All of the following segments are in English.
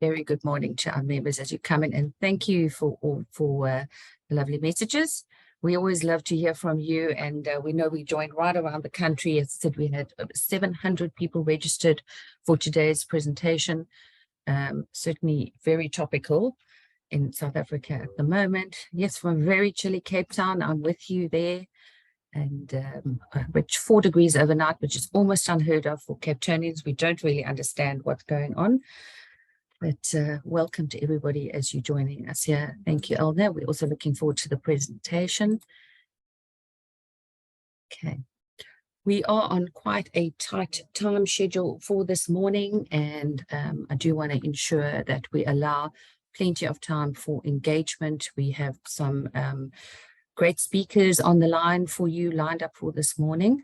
Very good morning to our members as you come in, and thank you for the lovely messages. We always love to hear from you, and we know we joined right around the country. As I said, we had over 700 people registered for today's presentation. Certainly very topical in South Africa at the moment. Yes, from a very chilly Cape Town, I'm with you there. And which 4 degrees overnight, which is almost unheard of for Cape Townians. We don't really understand what's going on. But welcome to everybody as you're joining us here. Thank you, Elna. We're also looking forward to the presentation. Okay. We are on quite a tight time schedule for this morning, and I do want to ensure that we allow plenty of time for engagement. We have some great speakers on the line for you lined up for this morning.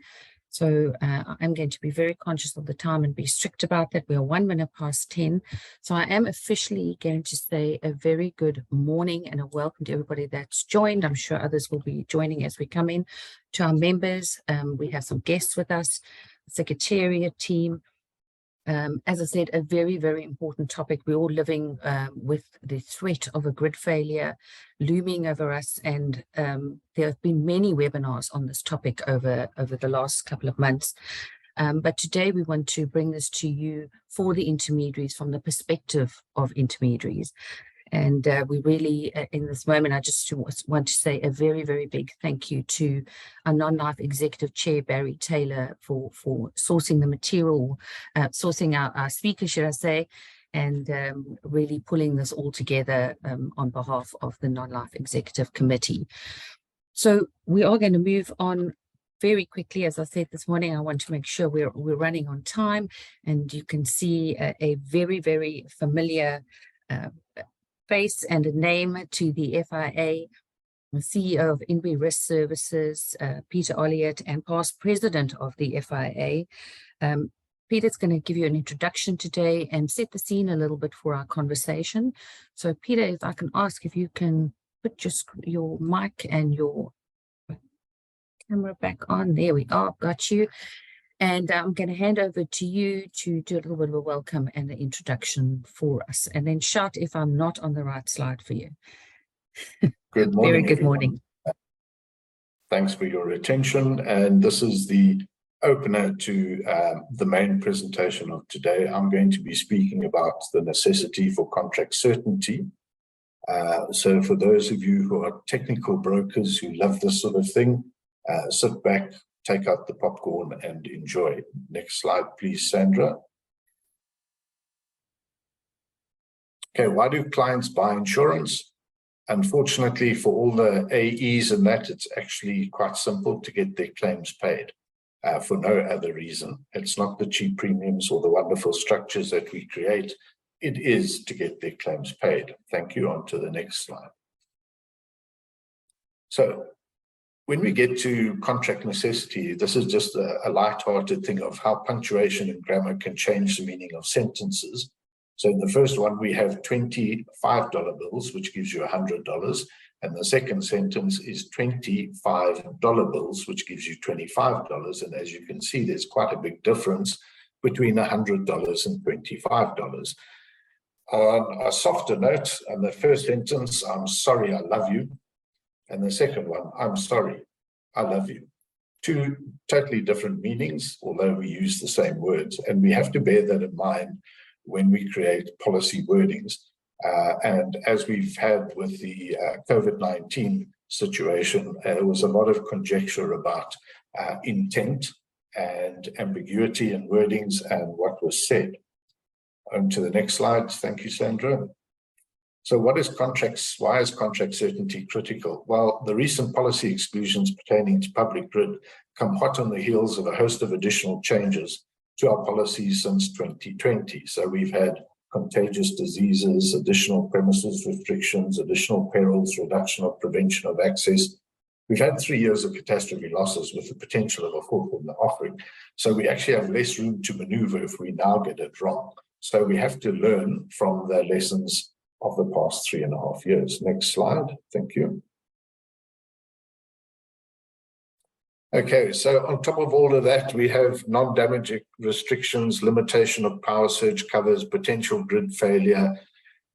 So I'm going to be very conscious of the time and be strict about that. We are 1 minute past 10. So I am officially going to say a very good morning and a welcome to everybody that's joined. I'm sure others will be joining as we come in. To our members, we have some guests with us, the Secretariat team. As I said, a very, very important topic. We're all living with the threat of a grid failure looming over us, and there have been many webinars on this topic over the last couple of months. But today we want to bring this to you for the intermediaries from the perspective of intermediaries. And we really, in this moment, I just want to say a very, very big thank you to our Non-Life Executive Chair, Barry Taylor, for sourcing the material, sourcing our speakers, should I say, and really pulling this all together on behalf of the Non-Life Executive Committee. So we are going to move on very quickly. As I said this morning, I want to make sure we're running on time, and you can see a very, very familiar face and a name to the FIA, the CEO of INBI Risk Services, Peter Olliott, and past president of the FIA. Peter's going to give you an introduction today and set the scene a little bit for our conversation. So Peter, if I can ask if you can put your mic and your camera back on. There we are, got you. And I'm going to hand over to you to do a little bit of a welcome and an introduction for us. And then shout if I'm not on the right slide for you. Good morning. Very good morning. Thanks for your attention. And this is the opener to the main presentation of today. I'm going to be speaking about the necessity for contract certainty. So for those of you who are technical brokers who love this sort of thing, sit back, take out the popcorn and enjoy. Next slide, please, Sandra. Okay, why do clients buy insurance? Unfortunately, for all the AEs and that, it's actually quite simple to get their claims paid for no other reason. It's not the cheap premiums or the wonderful structures that we create. It is to get their claims paid. Thank you. On to the next slide. So, when we get to contract necessity, this is just a light-hearted thing of how punctuation and grammar can change the meaning of sentences. So in the first one, we have $25 bills, which gives you $100. And the second sentence is $25 bills, which gives you $25. And as you can see, there's quite a big difference between $100 and $25. On a softer note, on the first sentence, I'm sorry, I love you. And the second one, I'm sorry, I love you. 2 totally different meanings, although we use the same words. And we have to bear that in mind when we create policy wordings. And as we've had with the COVID-19 situation, there was a lot of conjecture about intent and ambiguity in wordings and what was said. On to the next slide. Thank you, Sandra. So what is contracts? Why is contract certainty critical? Well, the recent policy exclusions pertaining to public grid come hot on the heels of a host of additional changes to our policies since 2020. So we've had contagious diseases, additional premises restrictions, additional perils, reduction of prevention of access. We've had 3 years of catastrophe losses with the potential of a fourth in the offering. So we actually have less room to maneuver if we now get it wrong. So we have to learn from the lessons of the past 3.5 years. Next slide. Thank you. Okay, so on top of all of that, we have non-damage restrictions, limitation of power surge covers, potential grid failure,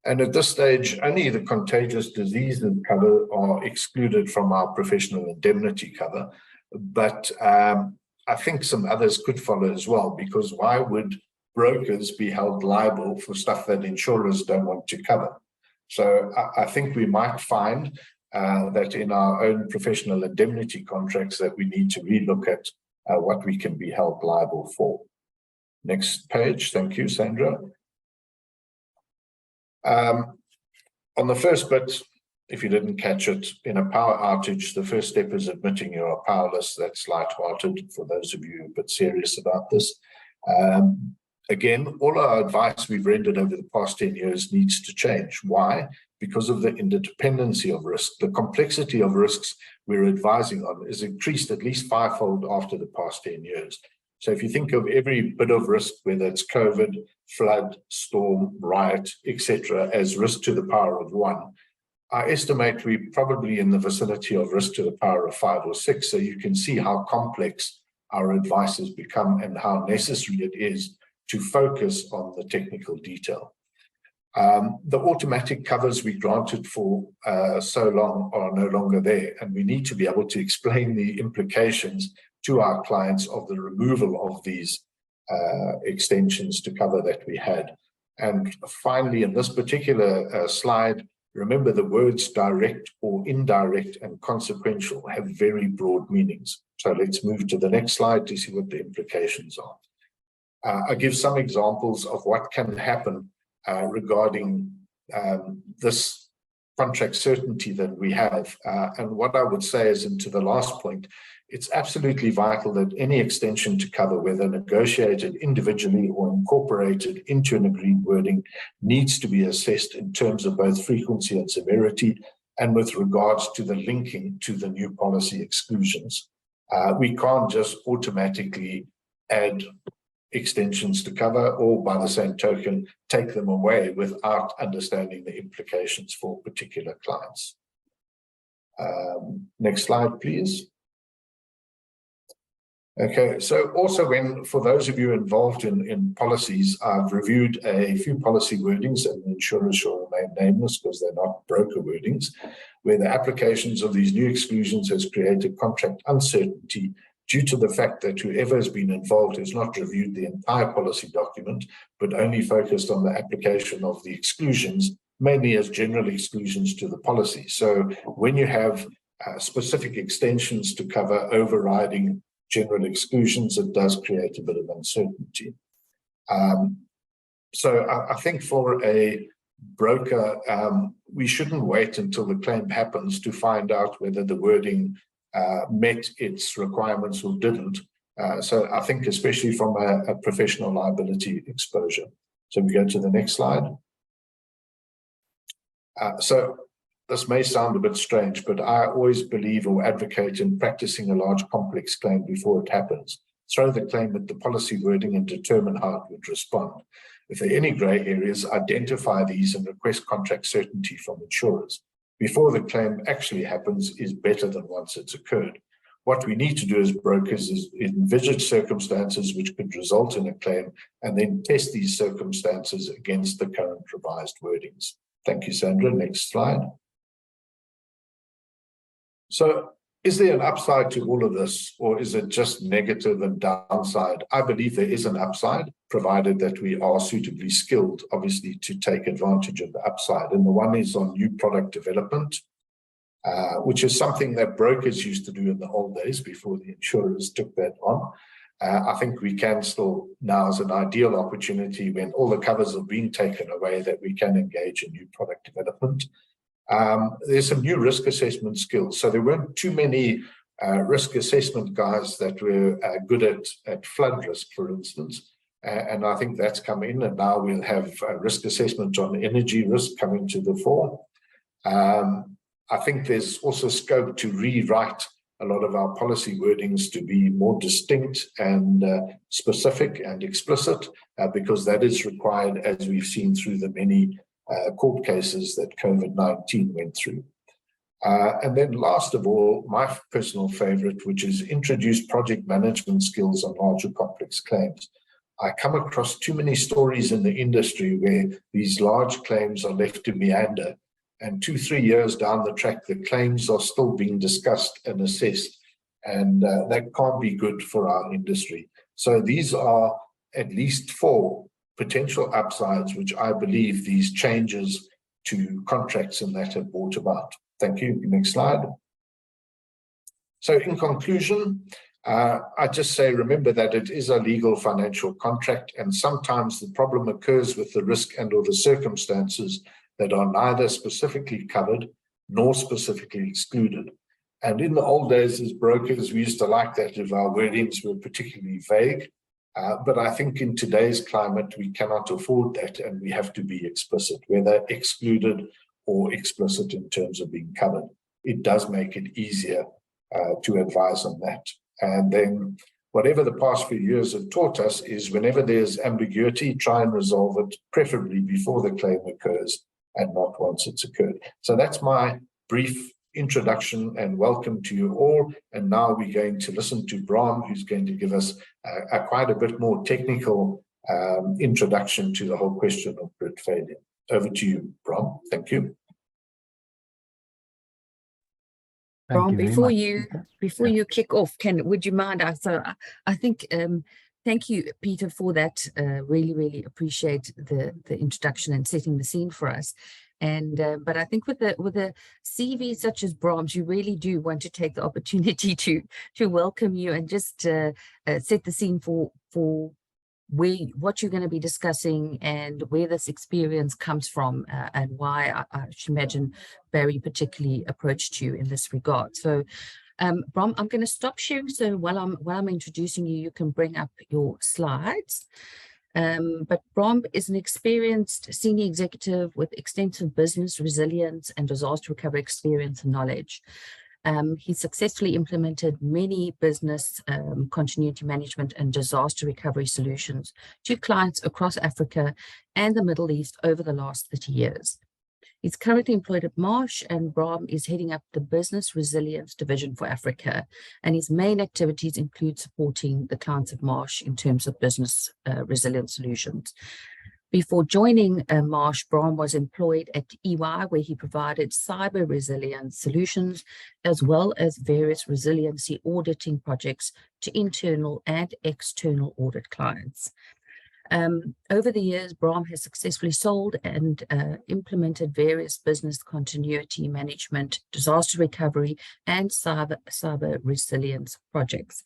And at this stage, only the contagious diseases cover are excluded from our professional indemnity cover. But I think some others could follow as well, because why would brokers be held liable for stuff that insurers don't want to cover? So I think we might find that in our own professional indemnity contracts that we need to relook at what we can be held liable for. Next page. Thank you, Sandra. On the first bit, if you didn't catch it, in a power outage, the first step is admitting you are powerless. That's light-hearted for those of you a bit serious about this. Again, all our advice we've rendered over the past 10 years needs to change. Why? Because of the interdependency of risk. The complexity of risks we're advising on is increased at least fivefold after the past 10 years. So if you think of every bit of risk, whether it's COVID, flood, storm, riot, etc., as risk to the power of 1, I estimate we're probably in the vicinity of risk to the power of 5 or 6. So you can see how complex our advice has become and how necessary it is to focus on the technical detail. The automatic covers we granted for so long are no longer there, and we need to be able to explain the implications to our clients of the removal of these extensions to cover that we had. And finally, in this particular slide, remember the words direct or indirect and consequential have very broad meanings. So let's move to the next slide to see what the implications are. I give some examples of what can happen regarding this contract certainty that we have. And what I would say is, and to the last point, it's absolutely vital that any extension to cover, whether negotiated individually or incorporated into an agreed wording, needs to be assessed in terms of both frequency and severity, and with regards to the linking to the new policy exclusions. We can't just automatically add extensions to cover, or by the same token, take them away without understanding the implications for particular clients. Next slide, please. Okay, so also for those of you involved in policies, I've reviewed a few policy wordings, and insurers shall remain nameless because they're not broker wordings, where the applications of these new exclusions has created contract uncertainty due to the fact that whoever has been involved has not reviewed the entire policy document, but only focused on the application of the exclusions, mainly as general exclusions to the policy. So when you have specific extensions to cover overriding general exclusions, it does create a bit of uncertainty. So I think for a broker, we shouldn't wait until the claim happens to find out whether the wording met its requirements or didn't. So I think especially from a professional liability exposure. So we go to the next slide. So this may sound a bit strange, but I always believe or advocate in practicing a large complex claim before it happens. Throw the claim at the policy wording and determine how it would respond. If there are any grey areas, identify these and request contract certainty from insurers. Before the claim actually happens is better than once it's occurred. What we need to do as brokers is envisage circumstances which could result in a claim and then test these circumstances against the current revised wordings. Thank you, Sandra. Next slide. So is there an upside to all of this, or is it just negative and downside? I believe there is an upside, provided that we are suitably skilled, obviously, to take advantage of the upside. And the one is on new product development, which is something that brokers used to do in the old days before the insurers took that on. I think we can still, now is an ideal opportunity when all the covers are being taken away, that we can engage in new product development. There's some new risk assessment skills. So there weren't too many risk assessment guys that were good at flood risk, for instance. And I think that's come in, and now we'll have risk assessment on energy risk coming to the fore. I think there's also scope to rewrite a lot of our policy wordings to be more distinct and specific and explicit, because that is required, as we've seen through the many court cases that COVID-19 went through. And then last of all, my personal favorite, which is introduce project management skills on larger complex claims. I come across too many stories in the industry where these large claims are left to meander, and 2-3 years down the track, the claims are still being discussed and assessed, and that can't be good for our industry. So these are at least 4 potential upsides, which I believe these changes to contracts and that have brought about. Thank you. Next slide. So in conclusion, I just say, remember that it is a legal financial contract, and sometimes the problem occurs with the risk and or the circumstances that are neither specifically covered nor specifically excluded. And in the old days as brokers, we used to like that if our wordings were particularly vague. But I think in today's climate, we cannot afford that, and we have to be explicit, whether excluded or explicit in terms of being covered. It does make it easier to advise on that. And then whatever the past few years have taught us is whenever there's ambiguity, try and resolve it, preferably before the claim occurs and not once it's occurred. So that's my brief introduction and welcome to you all. And now we're going to listen to Bram, who's going to give us quite a bit more technical introduction to the whole question of grid failure. Over to you, Bram. Thank you. Bram, before you kick off, would you mind? I think thank you, Peter, for that. Really appreciate the introduction and setting the scene for us. And but I think with a CV such as Bram's, you really do want to take the opportunity to welcome you and just set the scene for what you're going to be discussing and where this experience comes from, and why I should imagine Barry particularly approached you in this regard. So Bram, I'm going to stop sharing, so while I'm introducing you, you can bring up your slides. But Bram is an experienced senior executive with extensive business resilience and disaster recovery experience and knowledge. He successfully implemented many business continuity management and disaster recovery solutions to clients across Africa and the Middle East over the last 30 years. He's currently employed at Marsh, and Bram is heading up the Business Resilience Division for Africa. And his main activities include supporting the clients of Marsh in terms of business resilience solutions. Before joining Marsh, Bram was employed at EY, where he provided cyber resilience solutions, as well as various resiliency auditing projects to internal and external audit clients. Over the years, Bram has successfully sold and implemented various business continuity management, disaster recovery, and cyber resilience projects.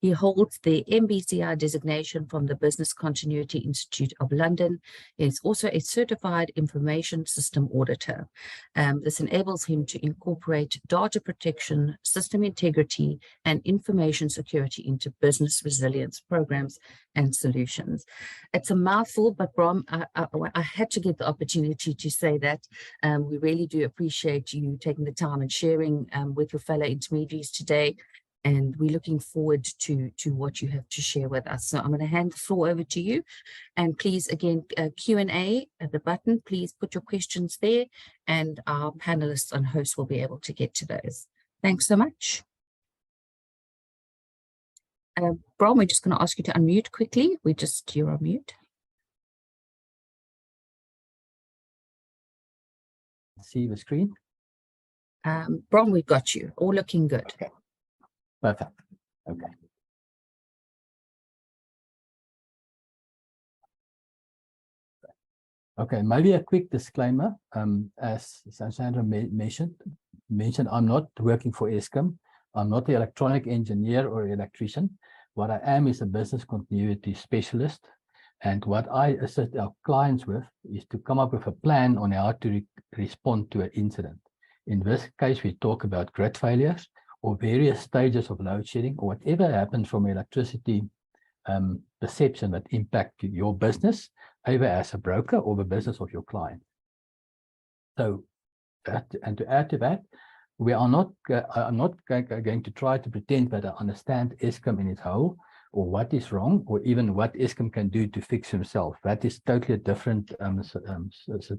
He holds the MBCI designation from the Business Continuity Institute of London. He is also a certified information system auditor. This enables him to incorporate data protection, system integrity, and information security into business resilience programs and solutions. It's a mouthful, but Bram, I had to get the opportunity to say that. We really do appreciate you taking the time and sharing with your fellow intermediaries today. And we're looking forward to what you have to share with us. So I'm going to hand the floor over to you. And please, again, Q&A at the button, please put your questions there, and our panelists and hosts will be able to get to those. Thanks so much. Bram, we're just going to ask you to unmute quickly. You're on mute. See the screen? Bram, we've got you. All looking good. Okay. Perfect. Okay. Okay, maybe a quick disclaimer. As Sandra mentioned, I'm not working for Eskom. I'm not an electronic engineer or electrician. What I am is a business continuity specialist. And what I assist our clients with is to come up with a plan on how to respond to an incident. In this case, we talk about grid failures, or various stages of load shedding, or whatever happens from electricity perception that impact your business, either as a broker or the business of your client. So, and to add to that, I'm not going to try to pretend that I understand Eskom in its whole, or what is wrong, or even what Eskom can do to fix himself. That is totally a different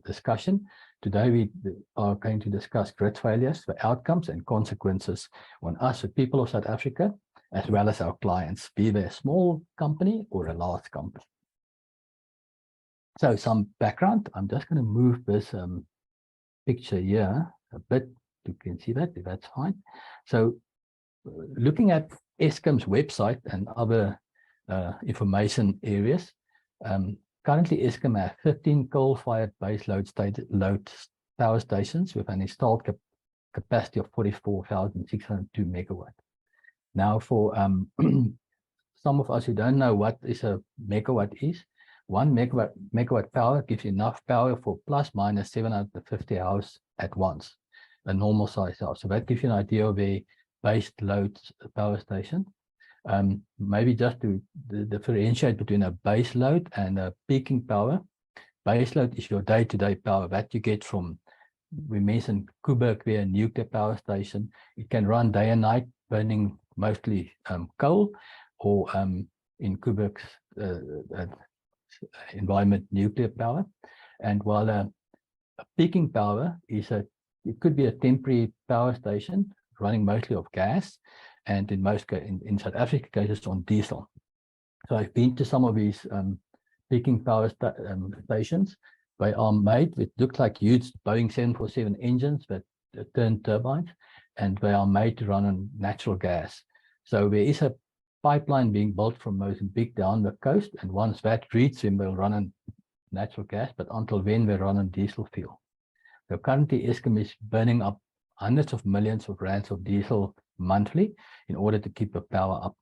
discussion. Today we are going to discuss grid failures, the outcomes and consequences on us, the people of South Africa, as well as our clients, be they a small company or a large company. So some background, I'm just going to move this picture here a bit. You can see that, if that's fine. So looking at Eskom's website and other information areas, currently Eskom has 15 coal-fired base load power stations with an installed capacity of 44,602 megawatt. Now for some of us who don't know what is a megawatt is, 1 megawatt power gives enough power for plus minus 750 hours at once, a normal size house. So that gives you an idea of a base load power station. Maybe just to differentiate between a base load and a peaking power. Base load is your day-to-day power that you get from, we mentioned Koeberg, where nuclear power station. It can run day and night, burning mostly coal, or in Koeberg's environment, nuclear power. And while a peaking power is it could be a temporary power station running mostly off gas, and in most in South Africa cases on diesel. So I've been to some of these peaking power stations. They are made with look like huge Boeing 747 engines that turn turbines, and they are made to run on natural gas. So there is a pipeline being built from Mozambique down the coast, and once that reaches them, they'll run on natural gas, but until then they run on diesel fuel. So currently Eskom is burning up hundreds of millions of rands of diesel monthly in order to keep the power up.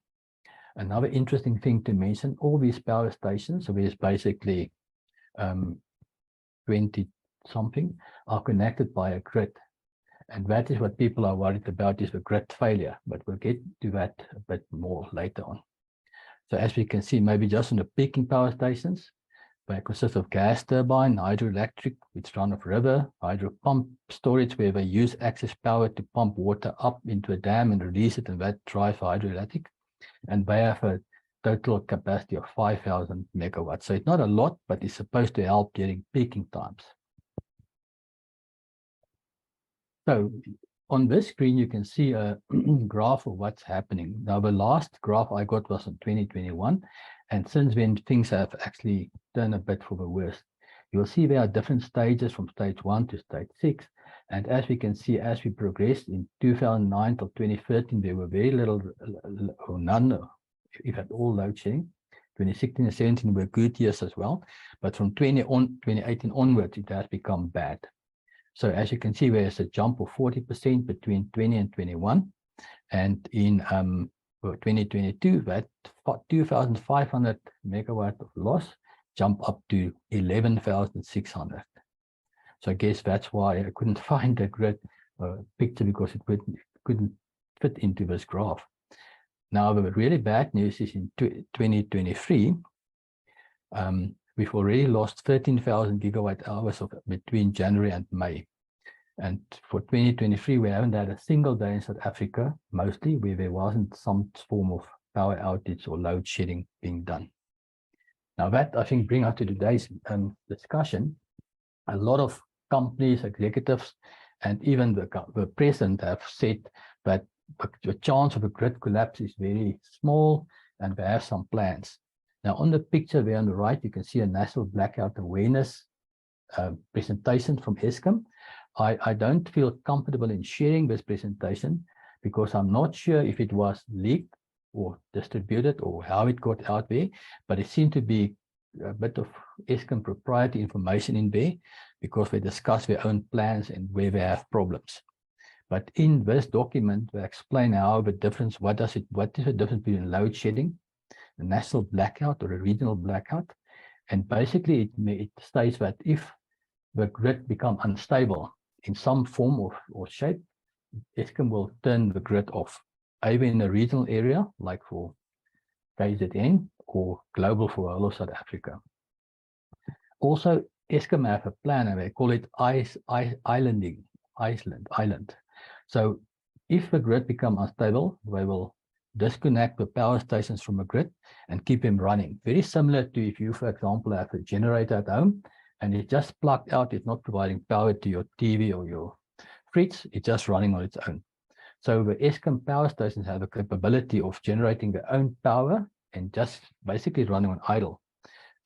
Another interesting thing to mention, all these power stations, so there's basically 20 something, are connected by a grid. And that is what people are worried about, is the grid failure, but we'll get to that a bit more later on. So as we can see, maybe just on the peaking power stations, they consist of gas turbine, hydroelectric, which run off river, hydro pump storage, where they use excess power to pump water up into a dam and release it, and that drives hydroelectric. And they have a total capacity of 5,000 megawatts. So it's not a lot, but it's supposed to help during peaking times. So on this screen, you can see a graph of what's happening. Now, the last graph I got was in 2021. And since then, things have actually turned a bit for the worse. You'll see there are different stages from stage 1 to stage 6. And as we can see, as we progressed in 2009 till 2013, there were very little or none, if at all, load shedding. 2016 and 17 were good years as well. But from 2018 onwards, it has become bad. So as you can see, there's a jump of 40% between 20 and 21. And in 2022, that 2,500 megawatt of loss jump up to 11,600. So I guess that's why I couldn't find a grid picture, because it couldn't fit into this graph. Now, the really bad news is in 2023, we've already lost 13,000 gigawatt hours between January and May. And for 2023, we haven't had a single day in South Africa, mostly, where there wasn't some form of power outage or load shedding being done. Now that, I think, brings us to today's discussion. A lot of companies, executives, and even the president have said that the chance of a grid collapse is very small, and they have some plans. Now, on the picture there on the right, you can see a national blackout awareness presentation from Eskom. I don't feel comfortable in sharing this presentation because I'm not sure if it was leaked or distributed or how it got out there, but it seemed to be a bit of Eskom proprietary information in there because they discuss their own plans and where they have problems. But in this document, they explain how the difference, what is the difference between load shedding, a national blackout or a regional blackout. And basically it states that if the grid become unstable in some form or shape, Eskom will turn the grid off, either in a regional area, like for KZN, or global for all of South Africa. Also, Eskom have a plan, and they call it island. So if the grid become unstable, they will disconnect the power stations from a grid and keep them running. Very similar to if you, for example, have a generator at home and it's just plugged out, it's not providing power to your TV or your fridge, it's just running on its own. So the Eskom power stations have the capability of generating their own power and just basically running on idle.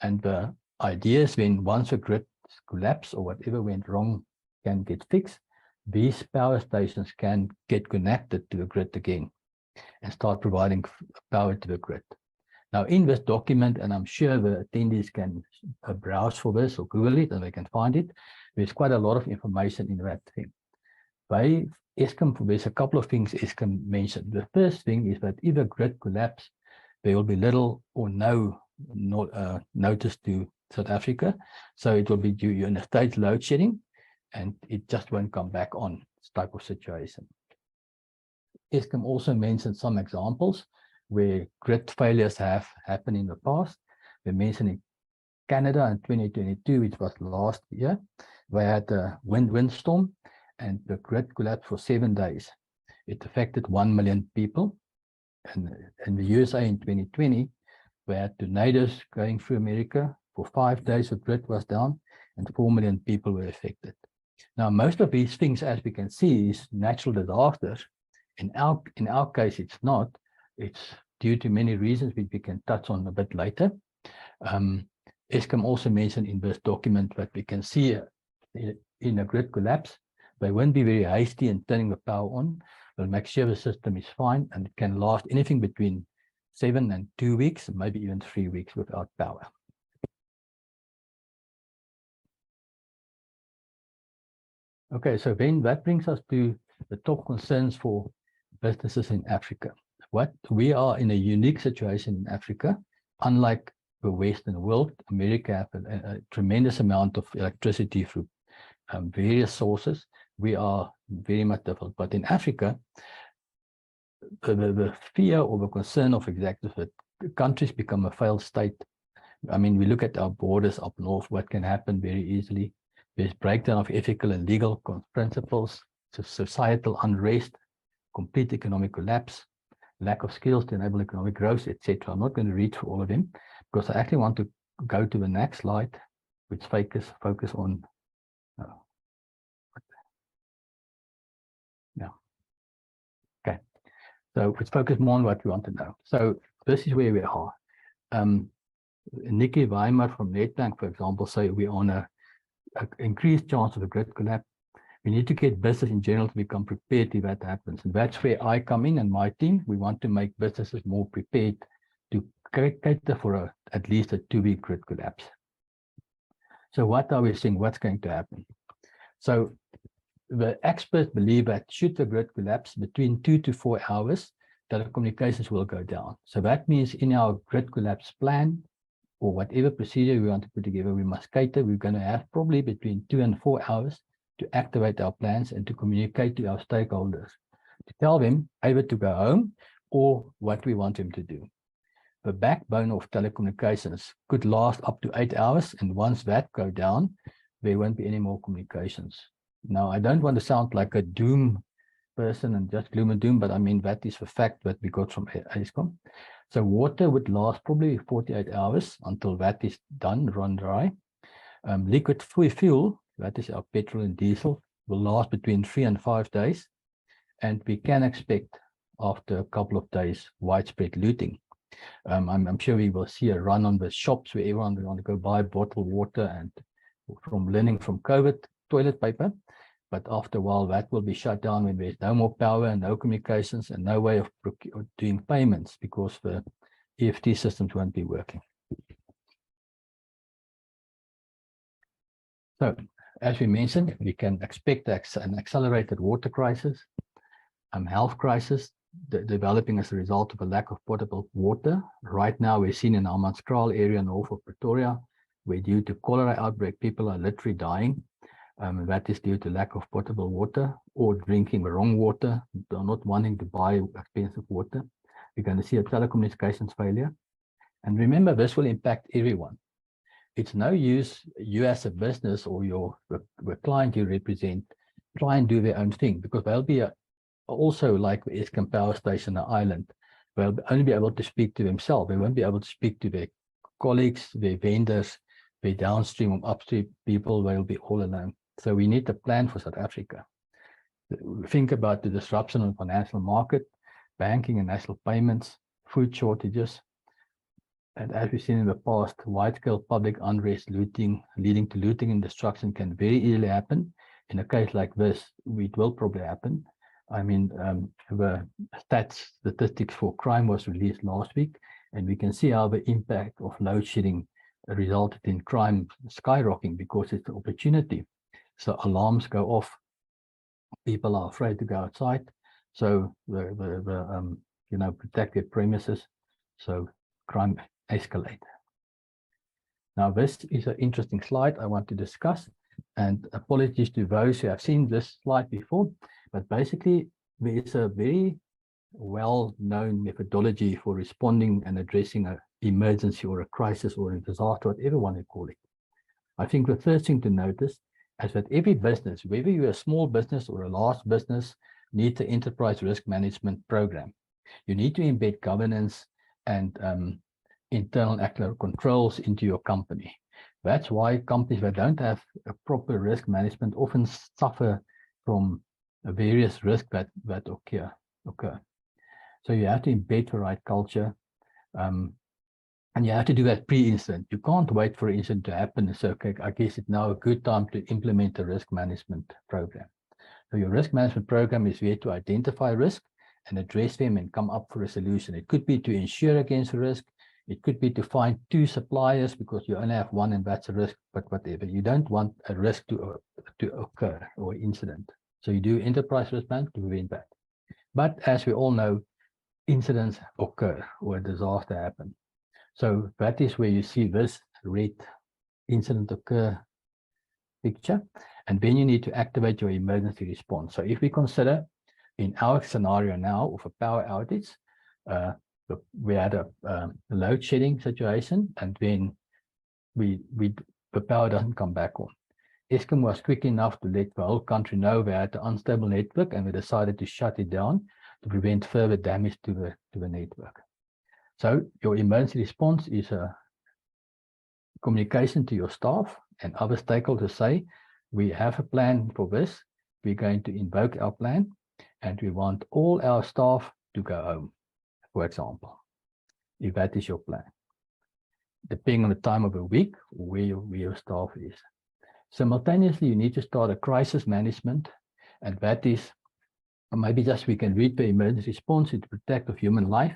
And the idea is when once a grid collapse or whatever went wrong can get fixed, these power stations can get connected to the grid again and start providing power to the grid. Now in this document, and I'm sure the attendees can browse for this or Google it and they can find it, there's quite a lot of information in that thing. By Eskom, there's a couple of things Eskom mentioned. The first thing is that if a grid collapse, there will be little or no notice to South Africa. So it will be due in a state load shedding and it just won't come back on, this type of situation. Eskom also mentioned some examples where grid failures have happened in the past. They mentioned in Canada in 2022, which was last year, they had a windstorm and the grid collapsed for 7 days. It affected 1 million people. And in the USA in 2020, we had tornadoes going through America. For 5 days, the grid was down and 4 million people were affected. Now, most of these things, as we can see, is natural disasters. In our case, it's not. It's due to many reasons, which we can touch on a bit later. Eskom also mentioned in this document that we can see in a grid collapse, they won't be very hasty in turning the power on. They'll make sure the system is fine and it can last anything between 7 and 2 weeks, maybe even 3 weeks without power. Okay, so then that brings us to the top concerns for businesses in Africa. We are in a unique situation in Africa. Unlike the Western world, America has a tremendous amount of electricity through various sources. We are very much different. But in Africa, the fear or the concern of executives that countries become a failed state. I mean, we look at our borders up north, what can happen very easily. There's breakdown of ethical and legal principles, societal unrest, complete economic collapse, lack of skills to enable economic growth, etc. I'm not going to read through all of them because I actually want to go to the next slide, which focus on. Okay, so let's focus more on what we want to know. So this is where we are. Nikki Weimar from Nedbank, for example, say we're on a increased chance of a grid collapse. We need to get business in general to become prepared if that happens. And that's where I come in and my team. We want to make businesses more prepared to cater for at least a 2-week grid collapse. So what are we seeing? What's going to happen? So the experts believe that should the grid collapse between 2 to 4 hours, telecommunications will go down. So that means in our grid collapse plan or whatever procedure we want to put together, we must cater. We're going to have probably between 2 and 4 hours to activate our plans and to communicate to our stakeholders, to tell them either to go home or what we want them to do. The backbone of telecommunications could last up to 8 hours, and once that goes down, there won't be any more communications. Now, I don't want to sound like a doom person and just gloom and doom, but I mean, that is the fact that we got from Eskom. So water would last probably 48 hours until that is done, run dry. Liquid fuel, that is our petrol and diesel, will last between 3 and 5 days. And we can expect after a couple of days, widespread looting. I'm sure we will see a run on the shops where everyone will want to go buy bottled water and from learning from COVID, toilet paper. But after a while, that will be shut down when there's no more power and no communications and no way of doing payments because the EFT systems won't be working. So, as we mentioned, we can expect an accelerated water crisis, health crisis, developing as a result of a lack of potable water. Right now, we're seeing in our Hammanskraal area north of Pretoria, where due to cholera outbreak, people are literally dying. That is due to lack of potable water or drinking the wrong water, not wanting to buy expensive water. We're going to see a telecommunications failure. And remember, this will impact everyone. It's no use you as a business or the client you represent try and do their own thing because they'll be also like the Eskom power station, an island. They'll only be able to speak to themselves. They won't be able to speak to their colleagues, their vendors, their downstream or upstream people. They'll be all alone. So we need a plan for South Africa. Think about the disruption of financial market, banking and national payments, food shortages. And as we've seen in the past, wide-scale public unrest, leading to looting and destruction can very easily happen. In a case like this, it will probably happen. I mean, the statistics for crime was released last week, and we can see how the impact of load shedding resulted in crime skyrocketing because it's an opportunity. So alarms go off, people are afraid to go outside, so protect their premises, so crime escalate. Now this is an interesting slide I want to discuss, and apologies to those who have seen this slide before, but basically there is a very well-known methodology for responding and addressing an emergency or a crisis or a disaster, whatever one you call it. I think the first thing to notice is that every business, whether you're a small business or a large business, needs an enterprise risk management program. You need to embed governance and internal actual controls into your company. That's why companies that don't have a proper risk management often suffer from various risks that occur. So you have to embed the right culture, and you have to do that pre-incident. You can't wait for an incident to happen and say, okay, I guess it's now a good time to implement a risk management program. So your risk management program is there to identify risk and address them and come up for a solution. It could be to insure against the risk. It could be to find 2 suppliers because you only have one and that's a risk, but whatever. You don't want a risk to occur or incident. So you do enterprise risk management to prevent that. But as we all know, incidents occur or a disaster happens. So that is where you see this red incident occur picture. And then you need to activate your emergency response. So if we consider in our scenario now of a power outage, we had a load shedding situation, and then the power doesn't come back on. Eskom was quick enough to let the whole country know they had an unstable network, and we decided to shut it down to prevent further damage to the network. So your emergency response is a communication to your staff and other stakeholders. Say, we have a plan for this. We're going to invoke our plan, and we want all our staff to go home, for example, if that is your plan, depending on the time of the week where your staff is. Simultaneously, you need to start a crisis management, and that is maybe just we can read the emergency response to protect of human life,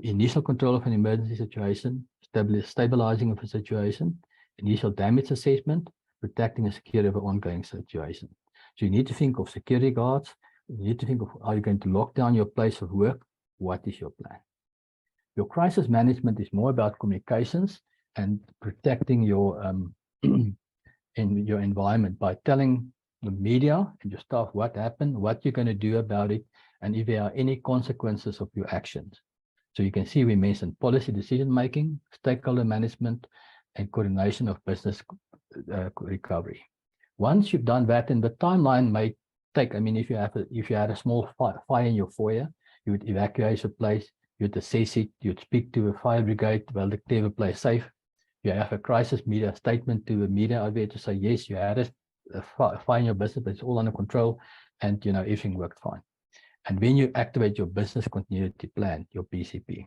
initial control of an emergency situation, stabilizing of a situation, initial damage assessment, protecting and security of an ongoing situation. So you need to think of security guards. You need to think of how you're going to lock down your place of work. What is your plan? Your crisis management is more about communications and protecting your in your environment by telling the media and your staff what happened, what you're going to do about it, and if there are any consequences of your actions. So you can see we mentioned policy decision making, stakeholder management, and coordination of business recovery. Once you've done that, and the timeline may take, I mean, if you had a small fire in your foyer, you would evacuate the place, you'd assess it, you'd speak to a fire brigade, they'll declare the place safe. You have a crisis media statement to the media out there to say, yes, you had a fire in your business, but it's all under control, and everything worked fine. And then you activate your business continuity plan, your BCP.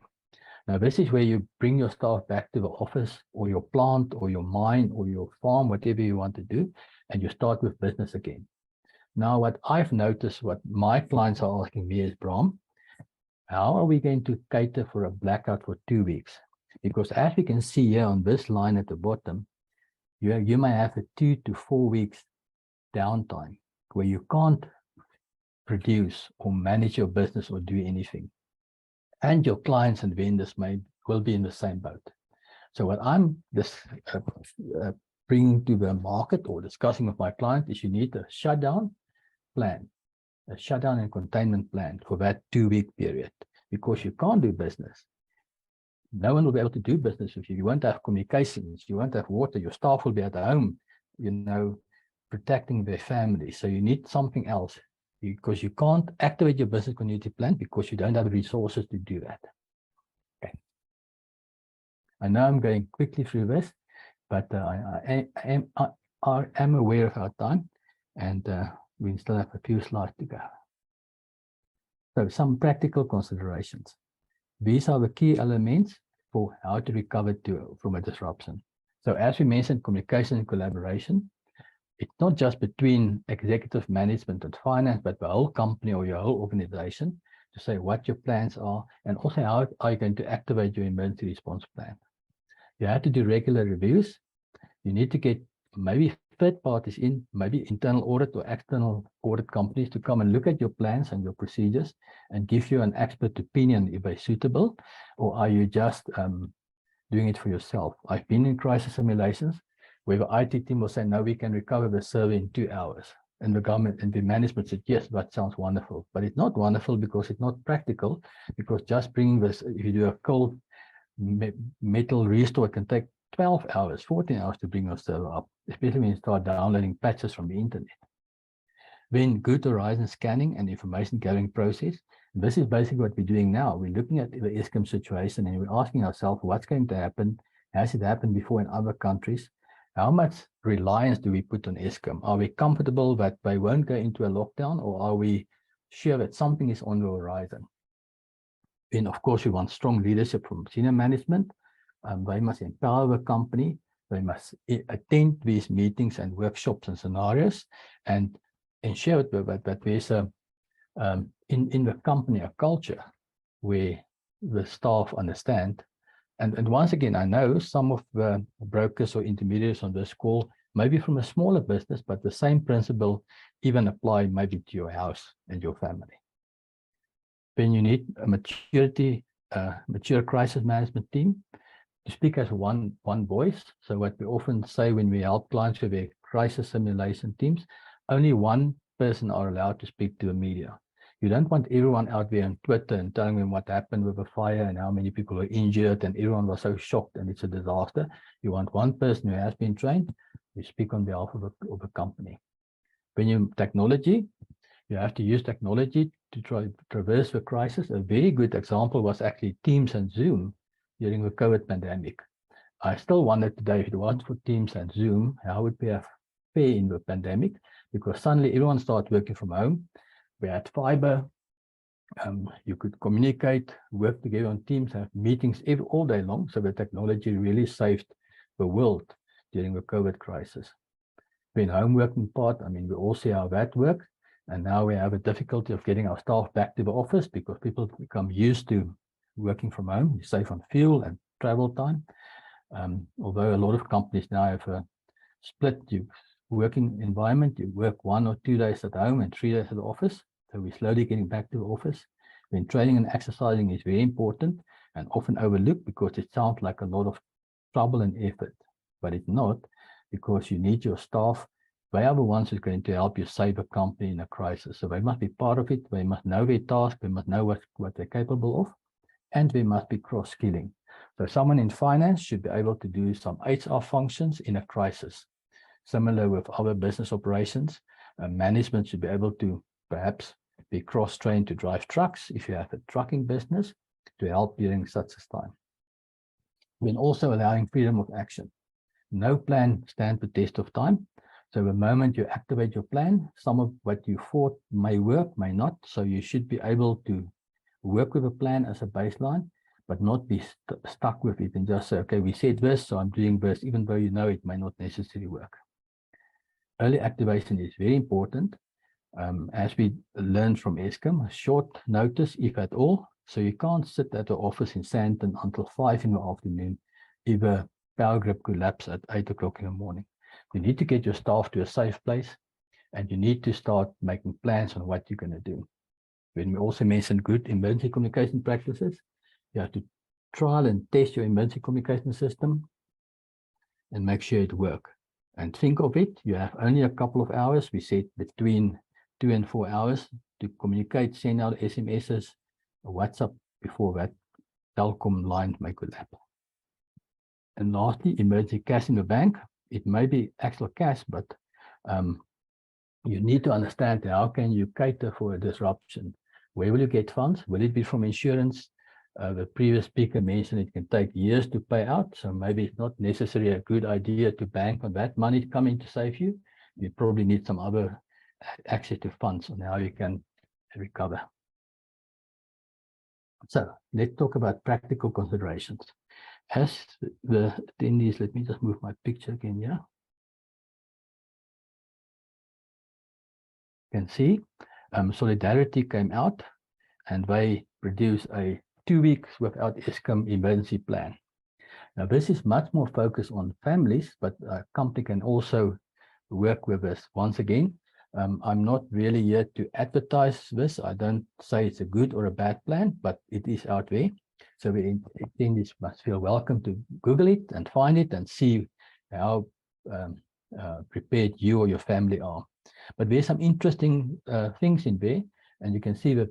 Now, this is where you bring your staff back to the office or your plant or your mine or your farm, whatever you want to do, and you start with business again. Now, what I've noticed, what my clients are asking me is, Bram, how are we going to cater for a blackout for 2 weeks? Because as we can see here on this line at the bottom, you may have a 2 to 4 weeks downtime where you can't produce or manage your business or do anything. And your clients and vendors will be in the same boat. So what I'm bringing to the market or discussing with my client is you need a shutdown plan, a shutdown and containment plan for that 2-week period, because you can't do business. No one will be able to do business with you. You won't have communications. You won't have water. Your staff will be at home, protecting their family. So you need something else, because you can't activate your business continuity plan because you don't have the resources to do that. Okay. I know I'm going quickly through this, but I am aware of our time, and We still have a few slides to go. So some practical considerations. These are the key elements for how to recover from a disruption. So as we mentioned, communication and collaboration. It's not just between executive management and finance, but the whole company or your whole organization to say what your plans are and also how are you going to activate your emergency response plan. You have to do regular reviews. You need to get maybe third parties in, maybe internal audit or external audit companies to come and look at your plans and your procedures and give you an expert opinion if they're suitable, or are you just doing it for yourself? I've been in crisis simulations where the IT team will say, no, we can recover the server in 2 hours. And the government and the management said, yes, that sounds wonderful. But it's not wonderful because it's not practical, because just bringing this, if you do a cold metal restore, it can take 12 hours, 14 hours to bring your server up, especially when you start downloading patches from the internet. Then good horizon scanning and information gathering process. This is basically what we're doing now. We're looking at the Eskom situation and we're asking ourselves what's going to happen. Has it happened before in other countries? How much reliance do we put on Eskom? Are we comfortable that they won't go into a lockdown, or are we sure that something is on the horizon? Then, of course, we want strong leadership from senior management. They must empower the company. They must attend these meetings and workshops and scenarios and ensure that there's in the company a culture where the staff understand. And once again, I know some of the brokers or intermediaries on this call may be from a smaller business, but the same principle even apply maybe to your house and your family. Then you need a mature crisis management team to speak as one voice. So what we often say when we help clients with their crisis simulation teams, only one person are allowed to speak to the media. You don't want everyone out there on Twitter and telling them what happened with the fire and how many people were injured and everyone was so shocked and it's a disaster. You want one person who has been trained to speak on behalf of a company. When you technology, you have to use technology to try to traverse the crisis. A very good example was actually Teams and Zoom during the COVID pandemic. I still wonder today, if it wasn't for Teams and Zoom, how would we have fared in the pandemic? Because suddenly everyone started working from home. We had fiber. You could communicate, work together on Teams, have meetings all day long. So the technology really saved the world during the COVID crisis. When home working part, I mean, we all see how that worked. And now we have a difficulty of getting our staff back to the office because people become used to working from home. You save on fuel and travel time. Although a lot of companies now have a split working environment, you work 1 or 2 days at home and 3 days at the office. So we're slowly getting back to the office. When training and exercising is very important and often overlooked because it sounds like a lot of trouble and effort, but it's not, because you need your staff. They are the ones who are going to help you save a company in a crisis. So they must be part of it. They must know their task. They must know what they're capable of. And they must be cross-skilling. So someone in finance should be able to do some HR functions in a crisis. Similar with other business operations, management should be able to perhaps be cross-trained to drive trucks if you have a trucking business to help during such a time. When also allowing freedom of action. No plan stands the test of time. So the moment you activate your plan, some of what you thought may work, may not. So you should be able to work with a plan as a baseline, but not be stuck with it and just say, okay, we said this, so I'm doing this, even though you know it may not necessarily work. Early activation is very important. As we learned from Eskom, short notice, if at all. So you can't sit at the office in Sandton until 5 in the afternoon if a power grid collapse at 8 o'clock in the morning. You need to get your staff to a safe place, and you need to start making plans on what you're going to do. When we also mentioned good emergency communication practices, you have to trial and test your emergency communication system and make sure it works. And think of it, you have only a couple of hours. We said between 2 and 4 hours to communicate, send out SMSs, WhatsApp before that telecom line may collapse. And lastly, emergency cash in the bank. It may be actual cash, but you need to understand how can you cater for a disruption. Where will you get funds? Will it be from insurance? The previous speaker mentioned it can take years to pay out, so maybe it's not necessarily a good idea to bank on that money coming to save you. You probably need some other access to funds and how you can recover. So let's talk about practical considerations. As the attendees, let me just move my picture again here. You can see Solidarity came out and they produced a 2 weeks without Eskom emergency plan. Now this is much more focused on families, but a company can also work with this. Once again, I'm not really here to advertise this. I don't say it's a good or a bad plan, but it is out there. So we attendees must feel welcome to Google it and find it and see how prepared you or your family are. But there's some interesting things in there, and you can see the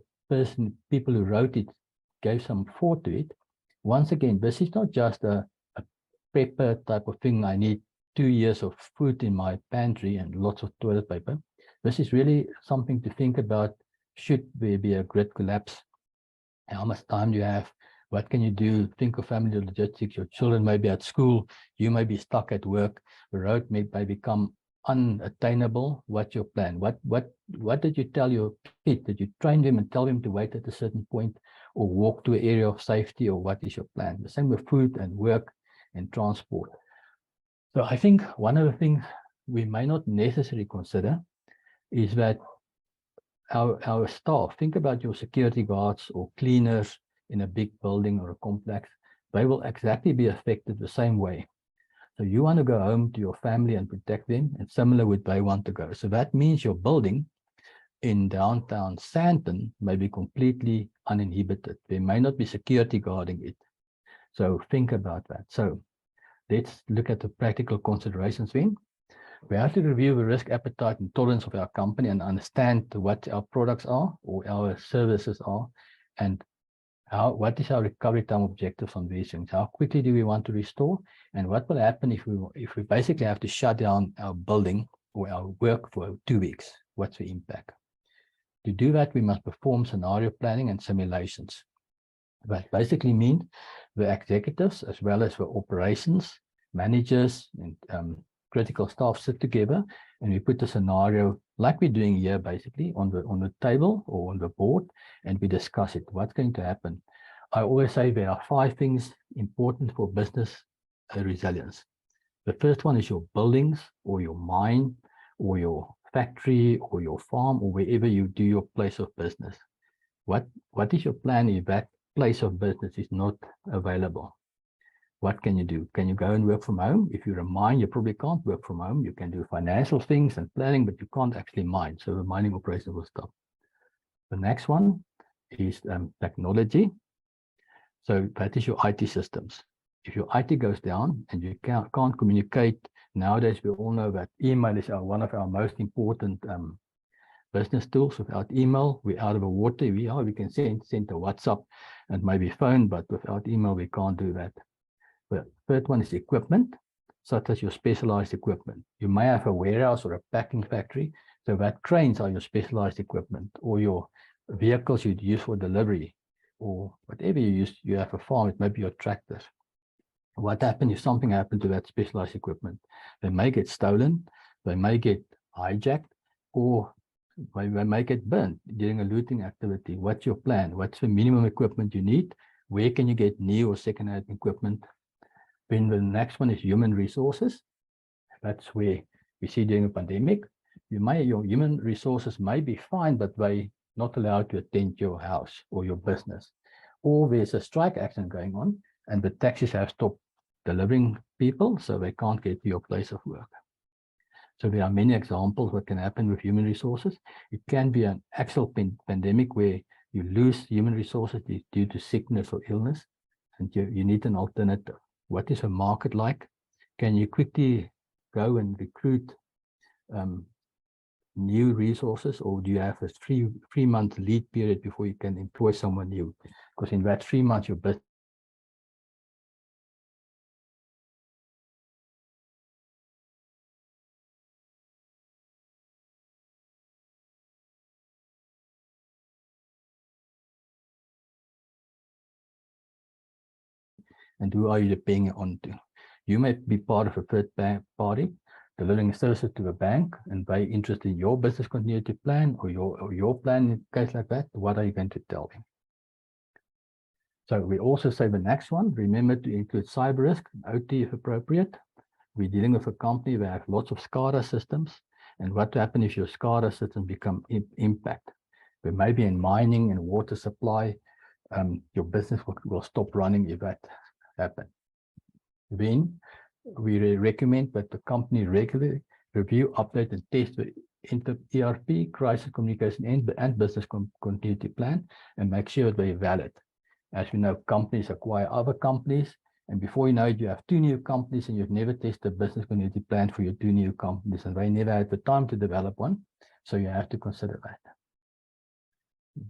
people who wrote it gave some thought to it. Once again, this is not just a paper type of thing. I need 2 years of food in my pantry and lots of toilet paper. This is really something to think about. Should there be a grid collapse? How much time do you have? What can you do? Think of family logistics. Your children may be at school. You may be stuck at work. The road may become unattainable. What's your plan? What did you tell your kid? Did you train them and tell them to wait at a certain point or walk to an area of safety, or what is your plan? The same with food and work and transport. So I think one of the things we may not necessarily consider is that our staff, think about your security guards or cleaners in a big building or a complex, they will exactly be affected the same way. So you want to go home to your family and protect them, and similar would they want to go. So that means your building in downtown Sandton may be completely uninhibited. There may not be security guarding it. So think about that. So let's look at the practical considerations then. We have to review the risk appetite and tolerance of our company and understand what our products are or our services are, and what is our recovery time objectives on these things. How quickly do we want to restore, and what will happen if we basically have to shut down our building or our work for 2 weeks? What's the impact? To do that, we must perform scenario planning and simulations. That basically means the executives as well as the operations managers and critical staff sit together, and we put the scenario like we're doing here, basically on the table or on the board, and we discuss it. What's going to happen? I always say there are 5 things important for business resilience. The first one is your buildings or your mine or your factory or your farm or wherever you do your place of business. What is your plan if that place of business is not available? What can you do? Can you go and work from home? If you're a mine, you probably can't work from home. You can do financial things and planning, but you can't actually mine. So the mining operation will stop. The next one is technology. So that is your IT systems. If your IT goes down and you can't communicate, nowadays we all know that email is one of our most important business tools. Without email, we're out of the water. We can send a WhatsApp and maybe phone, but without email, we can't do that. The third one is equipment, such as your specialized equipment. You may have a warehouse or a packing factory, so that cranes are your specialized equipment, or your vehicles you'd use for delivery, or whatever you use. You have a farm, it may be your tractors. What happens if something happened to that specialized equipment? They may get stolen, they may get hijacked, or they may get burnt during a looting activity. What's your plan? What's the minimum equipment you need? Where can you get new or second-hand equipment? Then the next one is human resources. That's where we see during a pandemic, your human resources may be fine, but they're not allowed to attend your house or your business. Or there's a strike action going on and the taxis have stopped delivering people, so they can't get to your place of work. So there are many examples what can happen with human resources. It can be an actual pandemic where you lose human resources due to sickness or illness, and you need an alternative. What is a market like? Can you quickly go and recruit new resources, or do you have a three-month lead period before you can employ someone new? Because in that 3 months, your business and who are you depending on to? You may be part of a third party. delivering services to a bank and they interested in your business continuity plan or your plan in a case like that, what are you going to tell them? So we also say the next one, remember to include cyber risk, OT if appropriate. We're dealing with a company that have lots of SCADA systems, and what happens if your SCADA systems become impact? But maybe in mining and water supply, your business will stop running if that happens. Then we recommend that the company regularly review, update, and test the ERP, crisis communication, and business continuity plan, and make sure they're valid. As we know, companies acquire other companies, and before you know it, you have 2 new companies and you've never tested a business continuity plan for your 2 new companies, and they never had the time to develop one. So you have to consider that.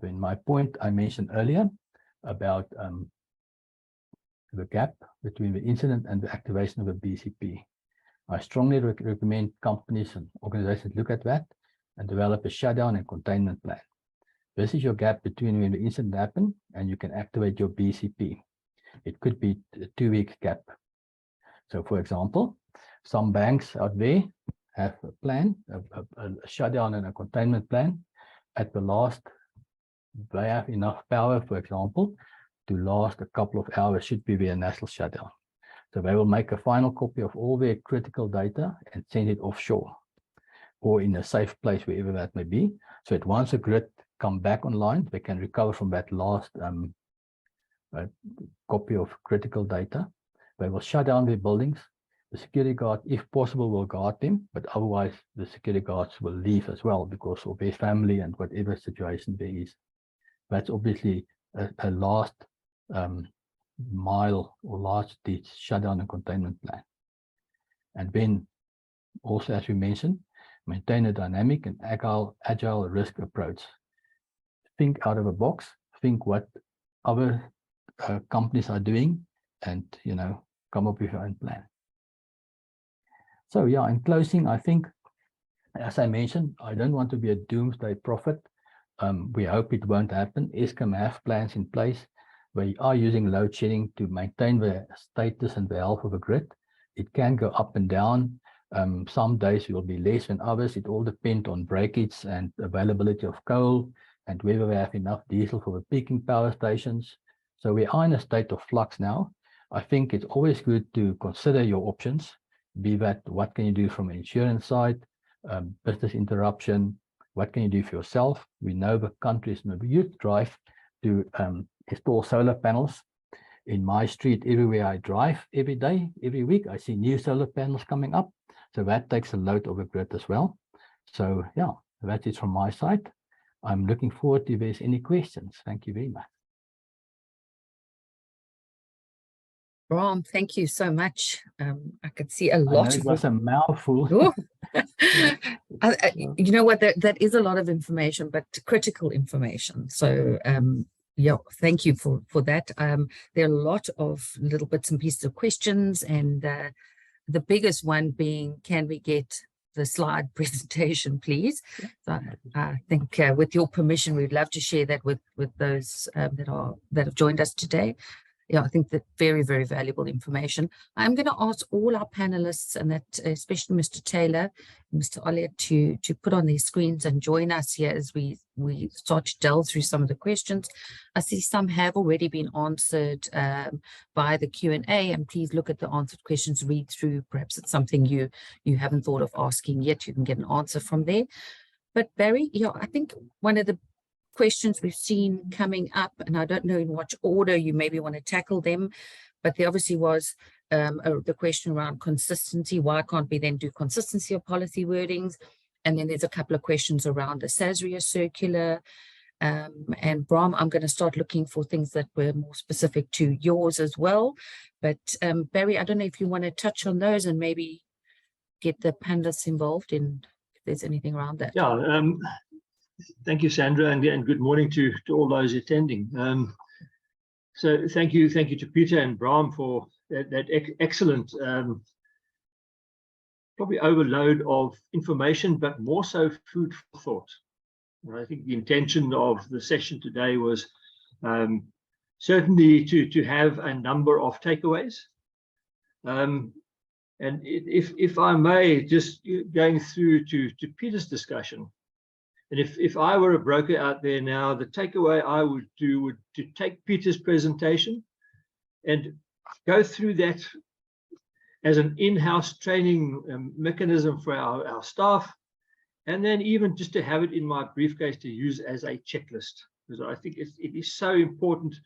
Then my point I mentioned earlier about the gap between the incident and the activation of a BCP. I strongly recommend companies and organizations look at that and develop a shutdown and containment plan. This is your gap between when the incident happened and you can activate your BCP. It could be a 2-week gap. So for example, some banks out there have a plan, a shutdown and a containment plan. At the last, they have enough power, for example, to last a couple of hours, should be a national shutdown. So they will make a final copy of all their critical data and send it offshore or in a safe place, wherever that may be. So that once the grid come back online, they can recover from that last copy of critical data. They will shut down their buildings. The security guard, if possible, will guard them, but otherwise the security guards will leave as well because of their family and whatever situation there is. That's obviously a last mile or last ditch shutdown and containment plan. And then also, as we mentioned, maintain a dynamic and agile risk approach. Think out of the box, think what other companies are doing, and come up with your own plan. So yeah, in closing, I think, as I mentioned, I don't want to be a doomsday prophet. We hope it won't happen. Eskom have plans in place. We are using load shedding to maintain the status and the health of the grid. It can go up and down. Some days will be less than others. It all depends on breakage and availability of coal and whether we have enough diesel for the peaking power stations. So we are in a state of flux now. I think it's always good to consider your options, be that what can you do from an insurance side, business interruption, what can you do for yourself? We know the country is in a huge drive to install solar panels. In my street, everywhere I drive, every day, every week, I see new solar panels coming up. So that takes a load of the grid as well. So yeah, that's it from my side. I'm looking forward to if there's any questions. Thank you very much. Bram, thank you so much. I could see a lot. It was a mouthful. You know what? That is a lot of information, but critical information. So yeah, thank you for that. There are a lot of little bits and pieces of questions, and the biggest one being, can we get the slide presentation, please? So I think with your permission, we'd love to share that with those that have joined us today. Yeah, I think that very, very valuable information. I'm going to ask all our panelists, and that especially Mr. Taylor, Mr. Olliott, to put on their screens and join us here as we start to delve through some of the questions. I see some have already been answered by the Q&A, and please look at the answered questions, read through. Perhaps it's something you haven't thought of asking yet. You can get an answer from there. But Barry, yeah, I think one of the questions we've seen coming up, and I don't know in what order you maybe want to tackle them, but there obviously was the question around consistency. Why can't we then do consistency of policy wordings? And then there's a couple of questions around the SASRIA circular. And Bram, I'm going to start looking for things that were more specific to yours as well. But Barry, I don't know if you want to touch on those and maybe get the panelists involved in if there's anything around that. Yeah. Thank you, Sandra, and good morning to all those attending. So thank you to Peter and Bram for that excellent, probably overload of information, but more so food for thought. And I think the intention of the session today was certainly to have a number of takeaways. And And if I may, just going through to Peter's discussion, and if I were a broker out there now, the takeaway I would do would to take Peter's presentation and go through that as an in-house training mechanism for our staff, and then even just to have it in my briefcase to use as a checklist, because I think it is so important